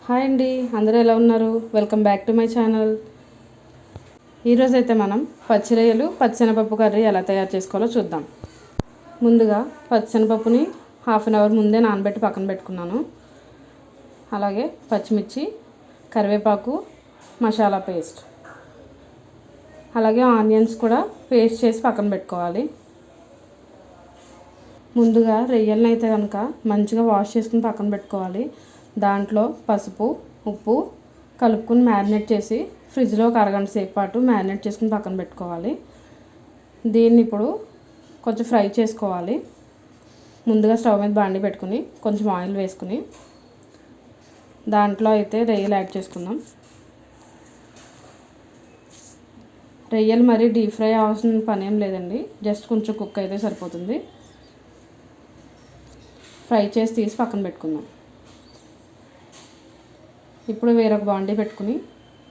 Hi అండి, అందరూ ఎలా ఉన్నారు? Welcome back to my channel. ఈరోజైతే మనం పచ్చిరొయ్యలు పచ్చిశనగపప్పు కర్రీ ఎలా తయారు చేసుకోవాలో చూద్దాం. ముందుగా పచ్చిశనగపప్పుని హాఫ్ అన్ అవర్ ముందే నానబెట్టి పక్కన పెట్టుకున్నాను. అలాగే పచ్చిమిర్చి, కరివేపాకు, మసాలా పేస్ట్, అలాగే ఆనియన్స్ కూడా పేస్ట్ చేసి పక్కన పెట్టుకోవాలి. ముందుగా రొయ్యలను అయితే కనుక మంచిగా వాష్ చేసుకుని పక్కన పెట్టుకోవాలి. దాంట్లో పసుపు, ఉప్పు కలుపుకుని మ్యారినేట్ చేసి ఫ్రిడ్జ్లో ఒక అరగంట సేపు పాటు మ్యారినేట్ చేసుకుని పక్కన పెట్టుకోవాలి. దీన్ని ఇప్పుడు కొంచెం ఫ్రై చేసుకోవాలి. ముందుగా స్టవ్ మీద బాండి పెట్టుకుని కొంచెం ఆయిల్ వేసుకుని దాంట్లో అయితే రొయ్యలు యాడ్ చేసుకుందాం. రొయ్యలు మరీ డీప్ ఫ్రై అవ్వాల్సిన పని ఏం లేదండి, జస్ట్ కొంచెం కుక్ అయితే సరిపోతుంది. ఫ్రై చేసి తీసి పక్కన పెట్టుకుందాం. ఇప్పుడు వేరొక బాండీ పెట్టుకుని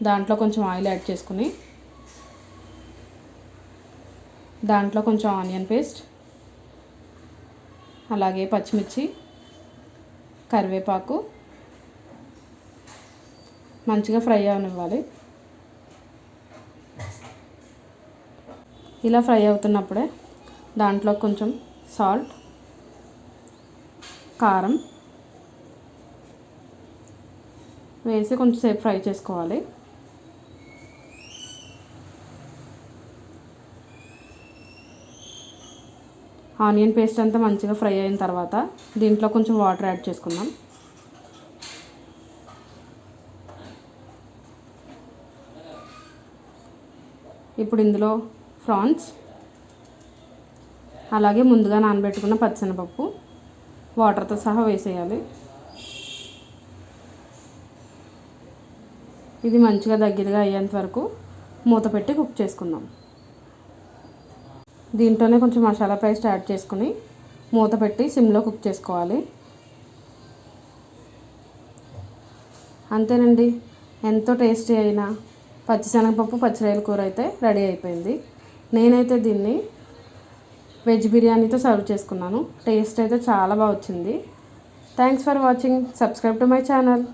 దాంట్లో కొంచెం ఆయిల్ యాడ్ చేసుకుని దాంట్లో కొంచెం ఆనియన్ పేస్ట్, అలాగే పచ్చిమిర్చి, కరివేపాకు మంచిగా ఫ్రై అవనివ్వాలి. ఇలా ఫ్రై అవుతున్నప్పుడే దాంట్లో కొంచెం సాల్ట్, కారం వేసి కొంచెం సేపు ఫ్రై చేసుకోవాలి. ఆనియన్ పేస్ట్ అంతా మంచిగా ఫ్రై అయిన తర్వాత దీంట్లో కొంచెం వాటర్ యాడ్ చేసుకుందాం. ఇప్పుడు ఇందులో ప్రాన్స్, అలాగే ముందుగా నానబెట్టుకున్న పచ్చిశనగపప్పు వాటర్తో సహా వేసేయాలి. ఇది మంచిగా దగ్గరగా అయ్యేంత వరకు మూత పెట్టి కుక్ చేసుకుందాం. దీంట్లోనే కొంచెం మసాలా పేస్ట్ యాడ్ చేసుకుని మూత పెట్టి సిమ్లో కుక్ చేసుకోవాలి. అంతేనండి, ఎంతో టేస్టీ అయిన పచ్చిశనగపప్పు పచ్చిరొయ్యల కూర అయితే రెడీ అయిపోయింది. నేనైతే దీన్ని వెజ్ బిర్యానీతో సర్వ్ చేసుకున్నాను. టేస్ట్ అయితే చాలా బాగా వచ్చింది. Thanks for watching. Subscribe to my channel.